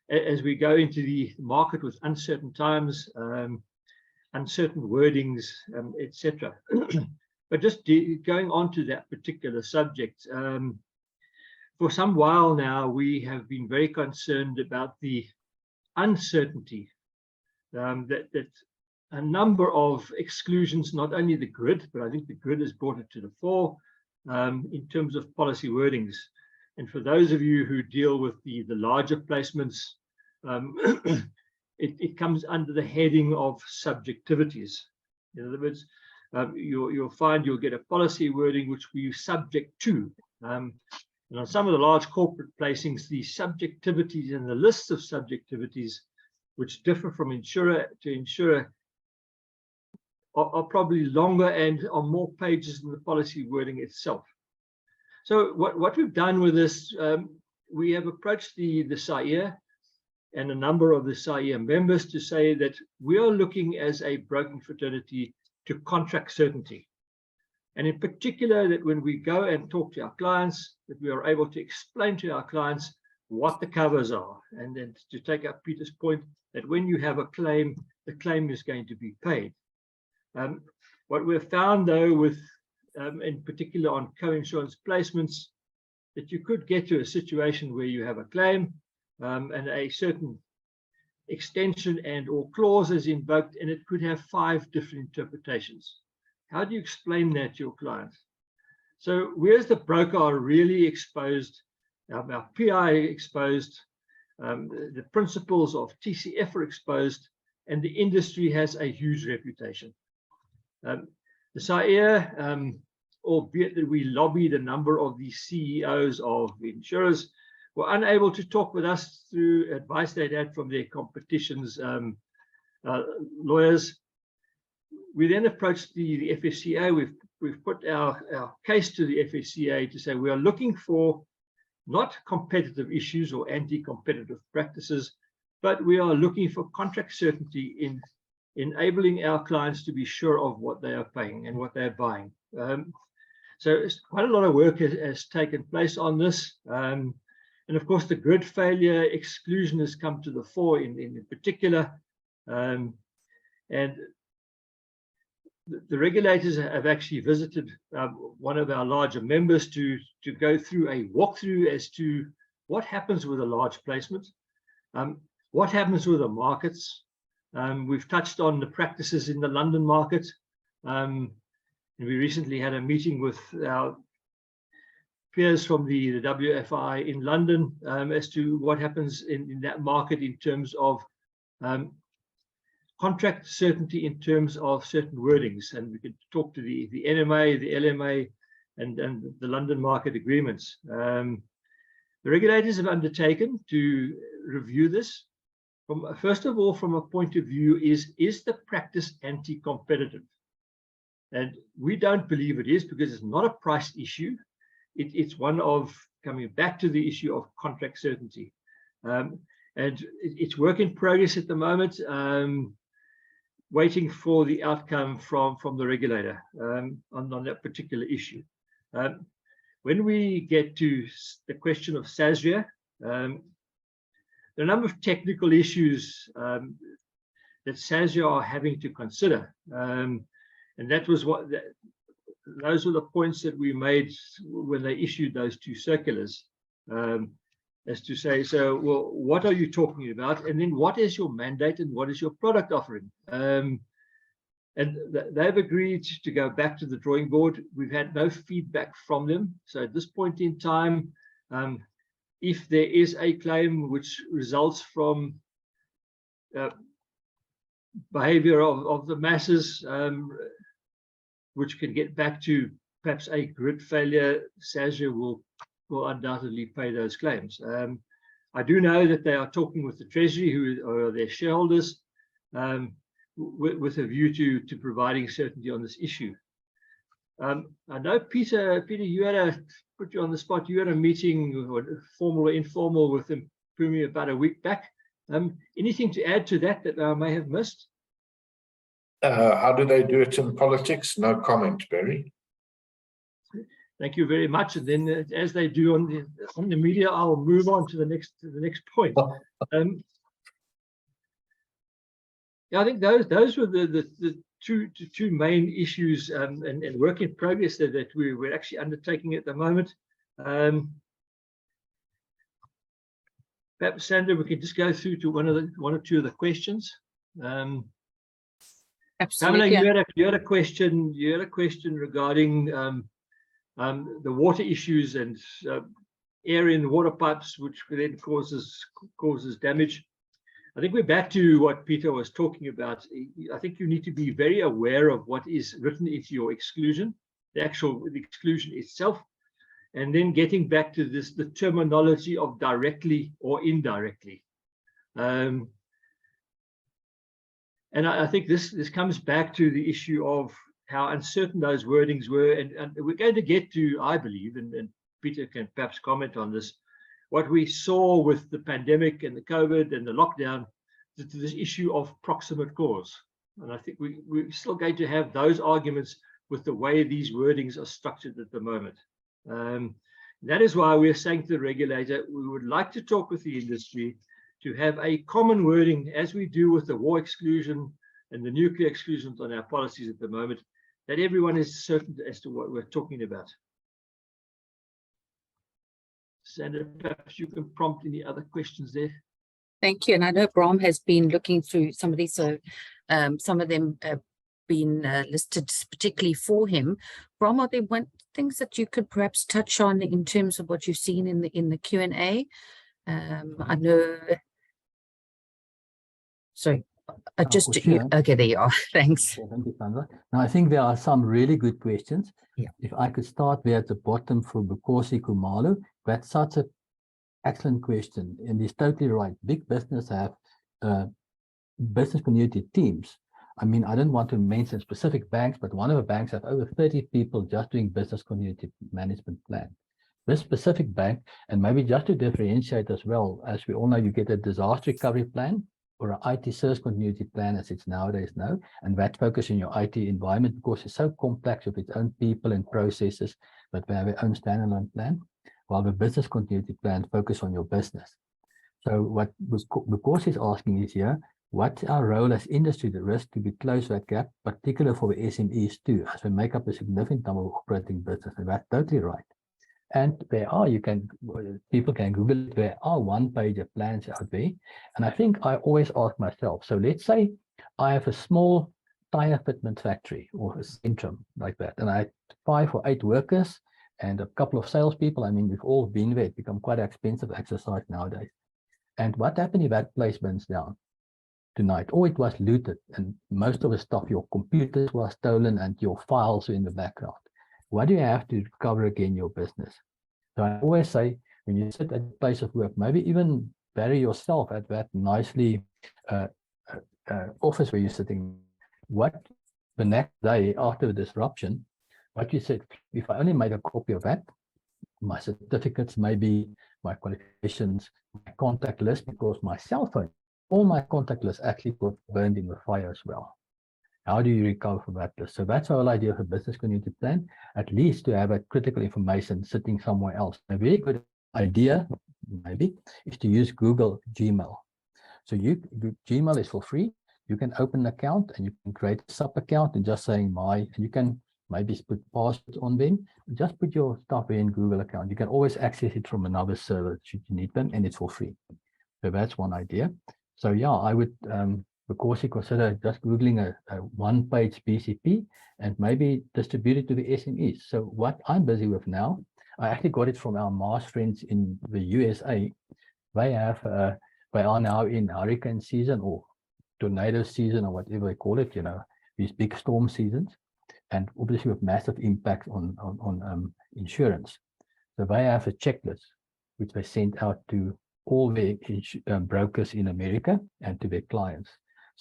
as we go into the market with uncertain times, uncertain wordings, etc. But just going on to that particular subject, for some while now, we have been very concerned about the uncertainty that a number of exclusions, not only the grid, but I think the grid has brought it to the fore in terms of policy wordings. And for those of you who deal with the larger placements, it comes under the heading of subjectivities. In other words, you'll find you'll get a policy wording which we subject to. And on some of the large corporate placings, the subjectivities and the lists of subjectivities, which differ from insurer to insurer, are probably longer and on more pages than the policy wording itself. So what we've done with this, we have approached the SAIA and a number of the SAIA members to say that we are looking as a broking fraternity to contract certainty. And in particular, that when we go and talk to our clients, that we are able to explain to our clients what the covers are. And then to take up Peter's point, that when you have a claim, the claim is going to be paid. What we've found, though, with in particular on co-insurance placements, that you could get to a situation where you have a claim and a certain extension and or clause is invoked, and it could have 5 different interpretations. How do you explain that to your client? So we as the broker are really exposed, our PI exposed, the principles of TCF are exposed, and the industry has a huge reputation. The SAIA, albeit that we lobbied a number of the CEOs of insurers, were unable to talk with us through advice they'd had from their competition's lawyers. We then approached the FSCA. We've put our case to the FSCA to say we are looking for not competitive issues or anti-competitive practices, but we are looking for contract certainty in enabling our clients to be sure of what they are paying and what they're buying. So quite a lot of work has taken place on this. And of course, the grid failure exclusion has come to the fore in particular. And the regulators have actually visited one of our larger members to go through a walkthrough as to what happens with a large placement, what happens with the markets. We've touched on the practices in the London market. And we recently had a meeting with our peers from the WFI in London as to what happens in that market in terms of contract certainty in terms of certain wordings. And we could talk to the NMA, the LMA, and the London market agreements. The regulators have undertaken to review this. First of all, from a point of view, is the practice anti-competitive? And we don't believe it is, because it's not a price issue. It's one of coming back to the issue of contract certainty. And it's work in progress at the moment, waiting for the outcome from the regulator on that particular issue. When we get to the question of SASRIA, there are a number of technical issues that SASRIA are having to consider. And that was those were the points that we made when they issued those 2 circulars, as to say, so, well, what are you talking about? And then what is your mandate and what is your product offering? And they've agreed to go back to the drawing board. We've had no feedback from them. So at this point in time, if there is a claim which results from behavior of the masses, which can get back to perhaps a grid failure, SASRIA will undoubtedly pay those claims. I do know that they are talking with the Treasury, who are their shareholders. with a view to providing certainty on this issue. I know, Peter, you had put you on the spot. You had a meeting, formal or informal, with Mpumi about a week back. Anything to add to that I may have missed? How do they do it in politics? No comment, Barry. Thank you very much. And then, as they do on the media, I'll move on to the next point. Yeah, I think those were the two main issues and work in progress that we're actually undertaking at the moment. Perhaps, Sandra, we can just go through to one or two of the questions. Absolutely. Pamela, you had a question. You had a question regarding the water issues and air in water pipes, which then causes damage. I think we're back to what Peter was talking about. I think you need to be very aware of what is written into your exclusion, the exclusion itself, and then getting back to the terminology of directly or indirectly. And I think this comes back to the issue of how uncertain those wordings were, and we're going to get to, I believe, and Peter can perhaps comment on this, what we saw with the pandemic and the COVID and the lockdown, to this issue of proximate cause. And I think we're still going to have those arguments with the way these wordings are structured at the moment. That is why we're saying to the regulator, we would like to talk with the industry to have a common wording, as we do with the war exclusion and the nuclear exclusions on our policies at the moment, that everyone is certain as to what we're talking about. Sandra, perhaps you can prompt any other questions there. Thank you. And I know Bram has been looking through some of these, so some of them have been listed particularly for him. Bram, are there things that you could perhaps touch on in terms of what you've seen in the Q&A? I know. Sorry, okay, there you are. Thanks. Yeah, thank you, Sandra. Now, I think there are some really good questions. Yeah. If I could start there at the bottom for Bukosi Kumalo, that's such an excellent question, and he's totally right. Big business have business community teams. I mean, I don't want to mention specific banks, but one of the banks have over 30 people just doing business community management plan. This specific bank, and maybe just to differentiate as well, as we all know, you get a disaster recovery plan or an IT service continuity plan, as it's nowadays known, and that focus on your IT environment because it's so complex with its own people and processes, but we have our own standalone plan, while the business continuity plan focus on your business. So what because he's asking is here, what's our role as industry, the risk to be close that gap, particularly for the SMEs too, as we make up a significant number of operating business, and that's totally right. And there are, people can Google it, there are one-page plans out there. And I think I always ask myself, so let's say I have a small tire fitment factory or a Centrum like that, and I have 5 or 8 workers and a couple of salespeople. I mean, we've all been there, it's become quite an expensive exercise nowadays. And what happened if that place burns down tonight? Or it was looted and most of the stuff, your computers were stolen and your files are in the background. What do you have to recover again your business? So I always say, when you sit at a place of work, maybe even bury yourself at that nicely office where you're sitting. What the next day after the disruption, what you said, if I only made a copy of that, my certificates, maybe my qualifications, my contact list, because my cell phone, all my contact lists actually got burned in the fire as well. How do you recover from that list? So that's the whole idea of a business continuity plan, at least to have a critical information sitting somewhere else. A very good idea, maybe, is to use Google Gmail. So Gmail is for free. You can open an account and you can create a sub account and just saying and you can maybe put passwords on them. Just put your stuff in Google account. You can always access it from another server should you need them, and it's for free. So that's one idea. So yeah, I would because you consider just Googling a one-page BCP and maybe distribute it to the SMEs. So what I'm busy with now, I actually got it from our Mars friends in the USA. They are now in hurricane season or tornado season or whatever they call it, these big storm seasons, and obviously with massive impact on insurance. So they have a checklist which they sent out to all the brokers in America and to their clients.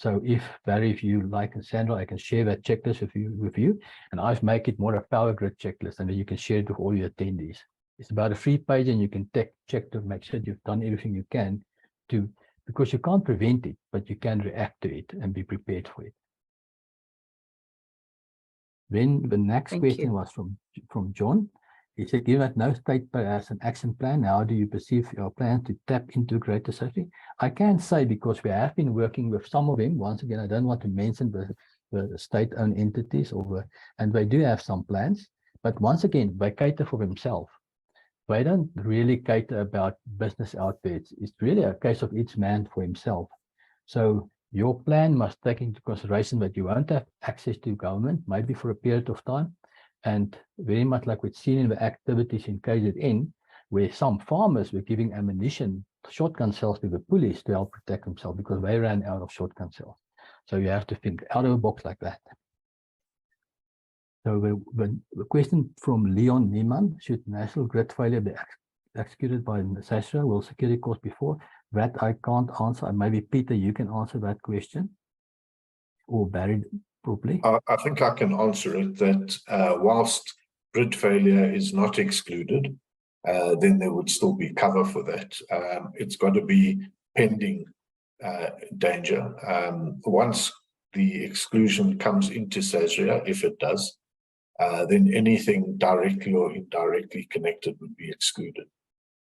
So if Barry, if you like, and Sandra, I can share that checklist with you, and I've make it more a Power Grid checklist, and then you can share it with all your attendees. It's about a 3-page, and you can check to make sure you've done everything you can to, because you can't prevent it, but you can react to it and be prepared for it. Then the next Thank question you. was from John. He said, given that no state has an action plan, how do you perceive your plan to tap into greater safety? I can say, because we have been working with some of them. Once again, I don't want to mention the state-owned entities, and they do have some plans. But once again, they cater for themselves. They don't really cater about business out there. It's really a case of each man for himself. So your plan must take into consideration that you won't have access to government, maybe for a period of time. And very much like we've seen in the activities in KZN, where some farmers were giving ammunition, shotgun shells to the police to help protect themselves because they ran out of shotgun shells. So you have to think out of the box like that. So the question from Leon Niemann, should national grid failure be executed by SASRA? Will security cost before? That I can't answer. Maybe Peter, you can answer that question, or Barry probably. I think I can answer it, that whilst grid failure is not excluded, then there would still be cover for that. It's got to be pending danger. Once the exclusion comes into SASRIA, if it does, then anything directly or indirectly connected would be excluded.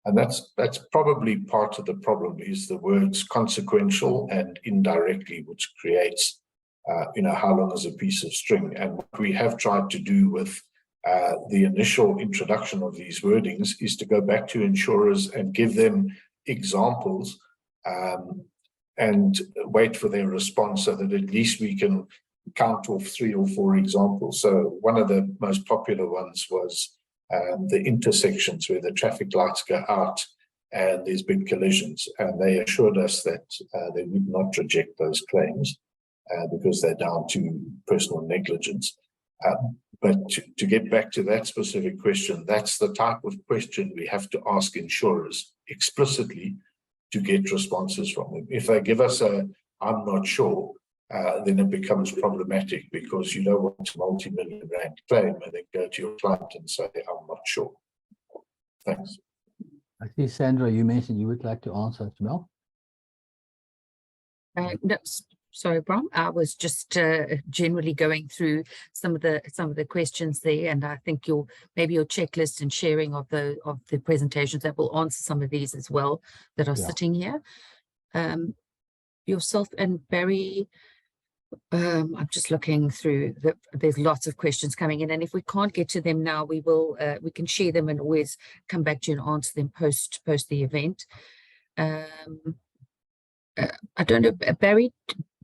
And that's probably part of the problem, is the words consequential and indirectly, which creates how long is a piece of string. And what we have tried to do with the initial introduction of these wordings is to go back to insurers and give them examples and wait for their response, so that at least we can count off 3 or 4 examples. So one of the most popular ones was the intersections where the traffic lights go out and there's big collisions, and they assured us that they would not reject those claims because they're down to personal negligence. But to get back to that specific question, that's the type of question we have to ask insurers explicitly to get responses from them. If they give us a "I'm not sure," then it becomes problematic, because you don't want a multi-million rand claim and then go to your client and say, "I'm not sure." Thanks. I see, Sandra, you mentioned you would like to answer as well. No, sorry, Bram. I was just generally going through some of the questions there, and I think maybe your checklist and sharing of the presentations that will answer some of these as well that are sitting here. Yourself and Barry. I'm just looking through there's lots of questions coming in, and if we can't get to them now, we can share them and always come back to you and answer them post the event. I don't know, Barry,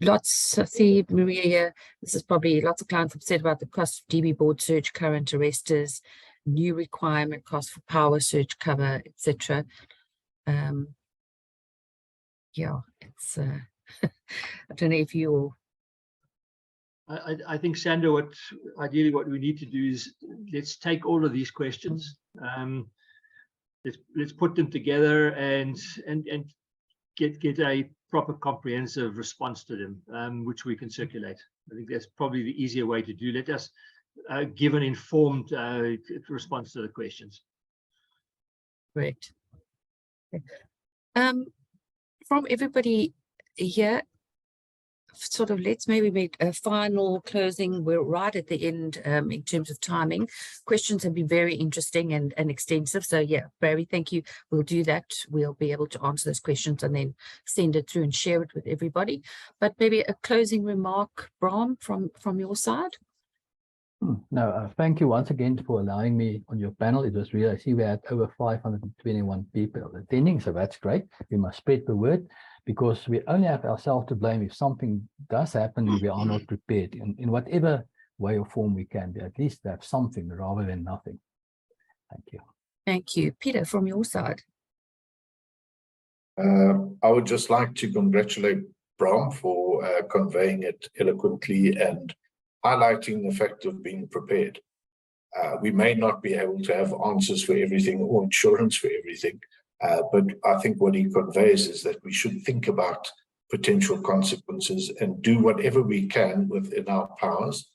I see Maria here. This is probably lots of clients upset about the cost of DB board surge current arresters, new requirement cost for power surge cover, etc. Yeah, it's I don't know if you. I think, Sandra, ideally what we need to do is let's take all of these questions, let's put them together and get a proper comprehensive response to them, which we can circulate. I think that's probably the easier way to do. Let us give an informed response to the questions. Great. From everybody here, sort of let's maybe make a final closing. We're right at the end in terms of timing. Questions have been very interesting and extensive. So yeah, Barry, thank you. We'll do that. We'll be able to answer those questions and then send it through and share it with everybody. But maybe a closing remark, Bram, from your side. No, thank you once again for allowing me on your panel. It was really, I see we had over 521 people attending, so that's great. We must spread the word, because we only have ourselves to blame if something does happen and we are not prepared in whatever way or form we can be. At least have something rather than nothing. Thank you. Thank you. Peter, from your side. I would just like to congratulate Bram for conveying it eloquently and highlighting the fact of being prepared. We may not be able to have answers for everything or insurance for everything, but I think what he conveys is that we should think about potential consequences and do whatever we can within our powers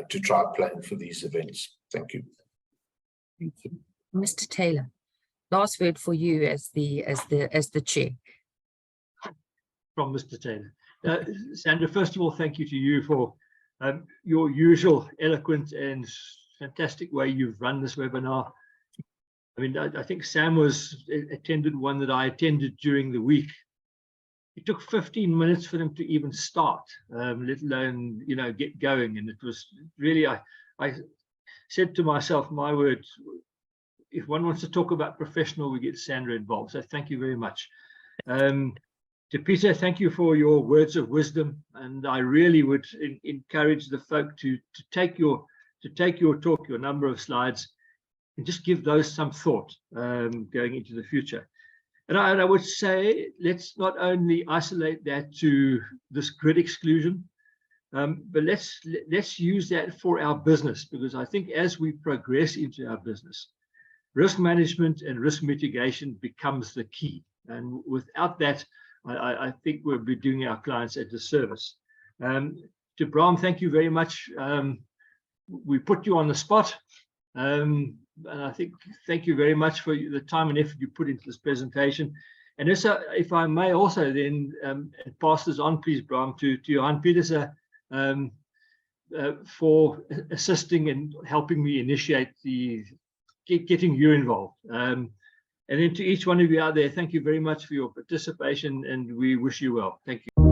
to try plan for these events. Thank you. Thank you. Mr. Taylor, last word for you as the chair. From Mr. Taylor. Sandra, first of all, thank you to you for your usual eloquent and fantastic way you've run this webinar. I mean, I think Sam attended one that I attended during the week. It took 15 minutes for them to even start, let alone, you know, get going. And it was really, I said to myself, my word, if one wants to talk about professional, we get Sandra involved. So thank you very much. To Peter, thank you for your words of wisdom. And I really would encourage the folk to take your talk, your number of slides, and just give those some thought going into the future. And I would say, let's not only isolate that to this grid exclusion, but let's use that for our business, because I think as we progress into our business, risk management and risk mitigation becomes the key. And without that, I think we'll be doing our clients a disservice. To Bram, thank you very much. We put you on the spot. And I think thank you very much for the time and effort you put into this presentation. And if I may also then pass this on, please, Bram, to Johan Petersen for assisting and helping me initiate getting you involved. And then to each one of you out there, thank you very much for your participation, and we wish you well. Thank you.